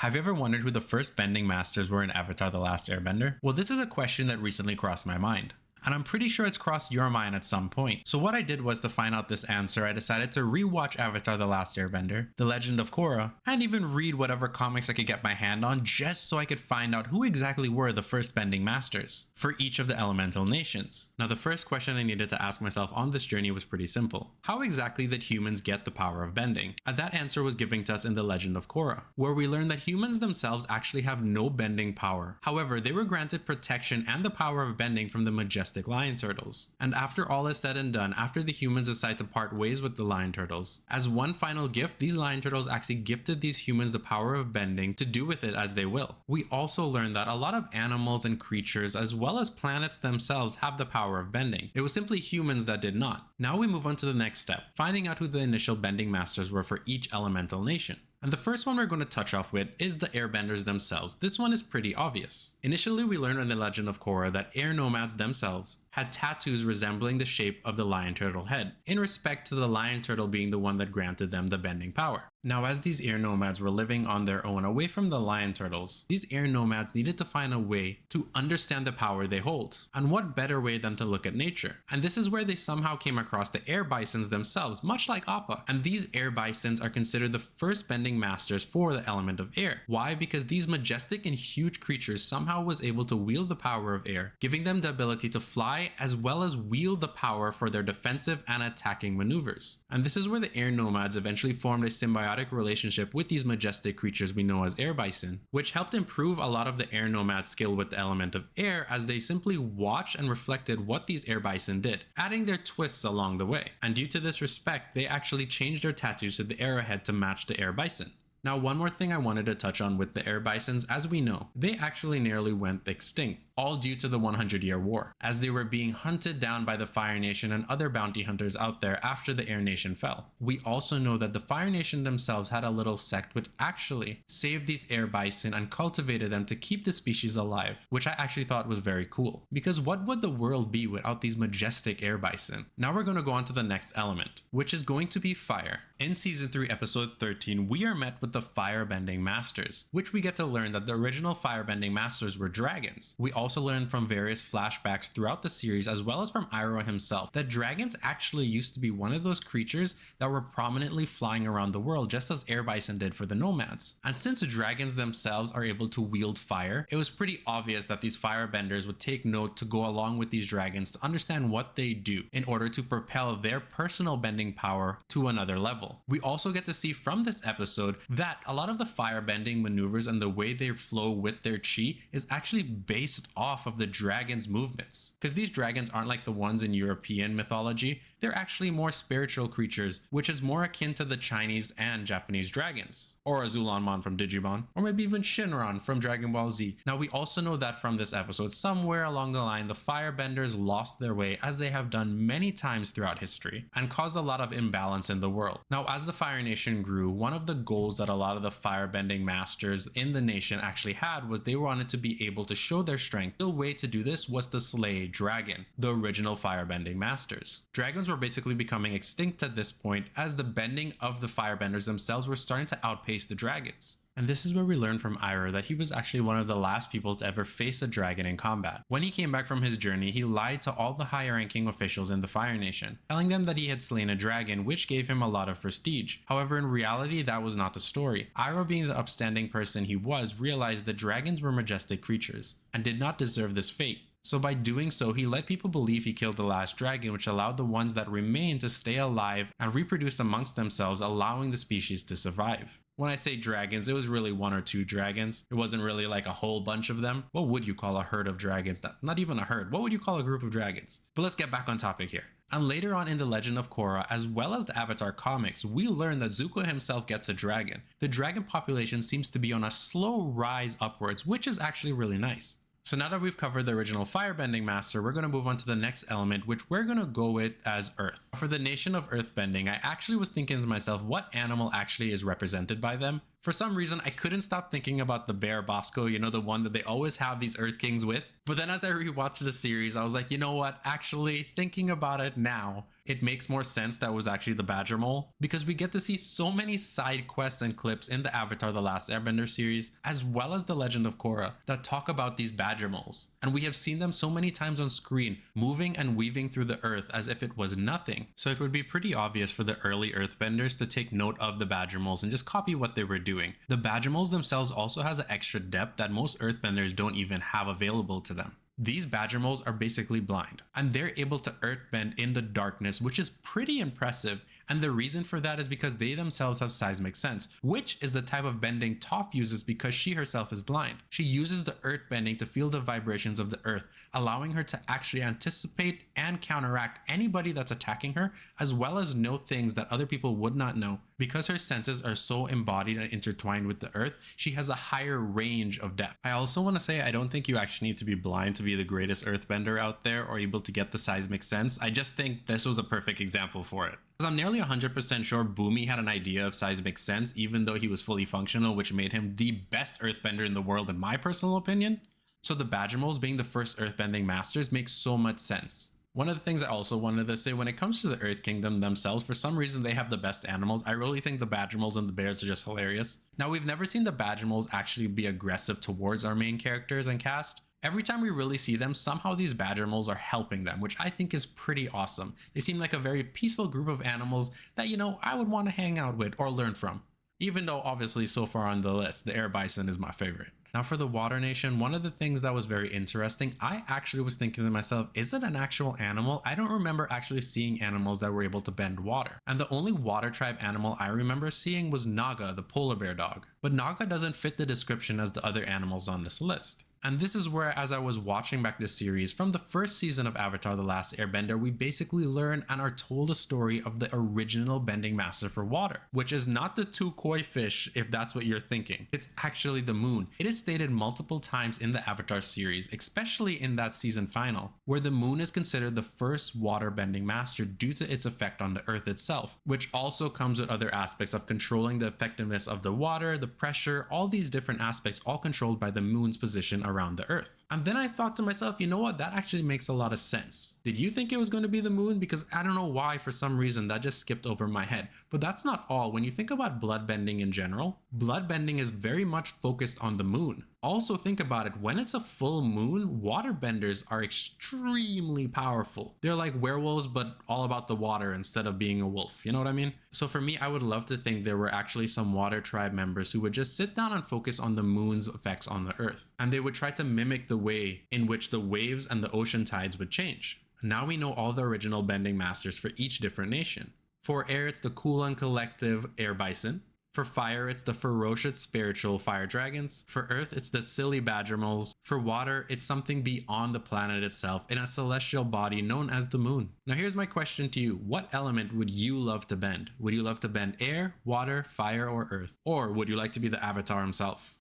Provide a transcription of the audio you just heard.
Have you ever wondered who the first bending masters were in Avatar: The Last Airbender? Well, this is a question that recently crossed my mind. And I'm pretty sure it's crossed your mind at some point. So what I did was, to find out this answer, I decided to rewatch Avatar: The Last Airbender, The Legend of Korra, and even read whatever comics I could get my hand on just so I could find out who exactly were the first bending masters for each of the elemental nations. Now, the first question I needed to ask myself on this journey was pretty simple. How exactly did humans get the power of bending? And that answer was given to us in The Legend of Korra, where we learned that humans themselves actually have no bending power. However, they were granted protection and the power of bending from the majestic lion turtles. And after all is said and done, after the humans decide to part ways with the lion turtles, as one final gift, these lion turtles actually gifted these humans the power of bending to do with it as they will. We also learned that a lot of animals and creatures, as well as planets themselves, have the power of bending. It was simply humans that did not. Now we move on to the next step, finding out who the initial bending masters were for each elemental nation. And the first one we're going to touch off with is the airbenders themselves. This one is pretty obvious. Initially, we learned in the Legend of Korra that air nomads themselves had tattoos resembling the shape of the lion turtle head, in respect to the lion turtle being the one that granted them the bending power. Now, as these air nomads were living on their own away from the lion turtles, these air nomads needed to find a way to understand the power they hold. And what better way than to look at nature? And this is where they somehow came across the air bisons themselves, much like Appa. And these air bisons are considered the first bending masters for the element of air. Why? Because these majestic and huge creatures somehow was able to wield the power of air, giving them the ability to fly as well as wield the power for their defensive and attacking maneuvers. And this is where the air nomads eventually formed a symbiotic relationship with these majestic creatures we know as air bison, which helped improve a lot of the air nomad skill with the element of air, as they simply watched and reflected what these air bison did, adding their twists along the way. And due to this respect, they actually changed their tattoos to the arrowhead to match the air bison. Now, one more thing I wanted to touch on with the air bisons, as we know, they actually nearly went extinct, all due to the 100-year war, as they were being hunted down by the Fire Nation and other bounty hunters out there after the Air Nation fell. We also know that the Fire Nation themselves had a little sect which actually saved these air bison and cultivated them to keep the species alive, which I actually thought was very cool, because what would the world be without these majestic air bison? Now we're going to go on to the next element, which is going to be fire. In Season 3, Episode 13, we are met with the firebending masters, which we get to learn that the original firebending masters were dragons. We also learned from various flashbacks throughout the series, as well as from Iroh himself, that dragons actually used to be one of those creatures that were prominently flying around the world, just as air bison did for the nomads. And since dragons themselves are able to wield fire, it was pretty obvious that these firebenders would take note to go along with these dragons to understand what they do in order to propel their personal bending power to another level. We also get to see from this episode that a lot of the firebending maneuvers and the way they flow with their chi is actually based off of the dragon's movements. Because these dragons aren't like the ones in European mythology, they're actually more spiritual creatures, which is more akin to the Chinese and Japanese dragons. Or Azulanmon from Digimon, or maybe even Shinron from Dragon Ball Z. Now, we also know that from this episode, somewhere along the line, the firebenders lost their way, as they have done many times throughout history, and caused a lot of imbalance in the world. Now, as the Fire Nation grew, one of the goals that a lot of the firebending masters in the nation actually had was they wanted to be able to show their strength. The way to do this was to slay Dragon, the original firebending masters. Dragons were basically becoming extinct at this point, as the bending of the firebenders themselves were starting to outpace the dragons. And this is where we learn from Iroh that he was actually one of the last people to ever face a dragon in combat. When he came back from his journey, he lied to all the higher ranking officials in the Fire Nation, telling them that he had slain a dragon, which gave him a lot of prestige. However, in reality, that was not the story. Iroh, being the upstanding person he was, realized that dragons were majestic creatures and did not deserve this fate. So by doing so, he let people believe he killed the last dragon, which allowed the ones that remained to stay alive and reproduce amongst themselves, allowing the species to survive. When I say dragons, it was really one or two dragons. It wasn't really like a whole bunch of them. What would you call a herd of dragons? Not even a herd. What would you call a group of dragons? But let's get back on topic here. And later on in The Legend of Korra, as well as the Avatar comics, we learn that Zuko himself gets a dragon. The dragon population seems to be on a slow rise upwards, which is actually really nice. So now that we've covered the original firebending master, we're going to move on to the next element, which we're going to go with as Earth. For the nation of Earthbending, I actually was thinking to myself, what animal actually is represented by them? For some reason, I couldn't stop thinking about the bear Bosco, you know, the one that they always have these Earth Kings with. But then as I rewatched the series, I was like, you know what? Actually, thinking about it now, It makes more sense that it was actually the badger mole, because we get to see so many side quests and clips in the Avatar The Last Airbender series, as well as The Legend of Korra, that talk about these badger moles. And we have seen them so many times on screen, moving and weaving through the earth as if it was nothing. So it would be pretty obvious for the early earthbenders to take note of the badger moles and just copy what they were doing. The badger moles themselves also has an extra depth that most earthbenders don't even have available to them. These badger moles are basically blind, and they're able to earthbend in the darkness, which is pretty impressive. And the reason for that is because they themselves have seismic sense, which is the type of bending Toph uses because she herself is blind. She uses the earth bending to feel the vibrations of the earth, allowing her to actually anticipate and counteract anybody that's attacking her, as well as know things that other people would not know. Because her senses are so embodied and intertwined with the earth, she has a higher range of depth. I also want to say I don't think you actually need to be blind to be the greatest earthbender out there or able to get the seismic sense. I just think this was a perfect example for it. Because I'm nearly 100% sure Boomy had an idea of seismic sense even though he was fully functional, which made him the best earthbender in the world in my personal opinion. So the badger moles being the first earthbending masters makes so much sense. One of the things I also wanted to say, when it comes to the Earth Kingdom themselves, for some reason they have the best animals. I really think the badger moles and the bears are just hilarious. Now, we've never seen the badger moles actually be aggressive towards our main characters and cast. Every time we really see them, somehow these badger moles are helping them, which I think is pretty awesome. They seem like a very peaceful group of animals that, I would want to hang out with or learn from. Even though obviously so far on the list, the air bison is my favorite. Now for the water nation, one of the things that was very interesting, I actually was thinking to myself, is it an actual animal? I don't remember actually seeing animals that were able to bend water. And the only water tribe animal I remember seeing was Naga, the polar bear dog. But Naga doesn't fit the description as the other animals on this list. And this is where, as I was watching back this series, from the first season of Avatar The Last Airbender, we basically learn and are told a story of the original bending master for water, which is not the two koi fish, if that's what you're thinking. It's actually the moon. It is stated multiple times in the Avatar series, especially in that season final, where the moon is considered the first water bending master due to its effect on the earth itself, which also comes with other aspects of controlling the effectiveness of the water, the pressure, all these different aspects, all controlled by the moon's position around the earth. And then I thought to myself, you know what, that actually makes a lot of sense. Did you think it was going to be the moon? Because I don't know why, for some reason that just skipped over my head. But that's not all. When you think about bloodbending in general, bloodbending is very much focused on the moon. Also think about it, when it's a full moon, waterbenders are extremely powerful. They're like werewolves, but all about the water instead of being a wolf, you know what I mean? So for me, I would love to think there were actually some water tribe members who would just sit down and focus on the moon's effects on the earth. And they would try to mimic the way in which the waves and the ocean tides would change. Now we know all the original bending masters for each different nation. For air, it's the cool and collective air bison. For fire, it's the ferocious spiritual fire dragons. For earth, it's the silly badger moles. For water, it's something beyond the planet itself in a celestial body known as the moon. Now here's my question to you. What element would you love to bend? Would you love to bend air, water, fire, or earth? Or would you like to be the Avatar himself?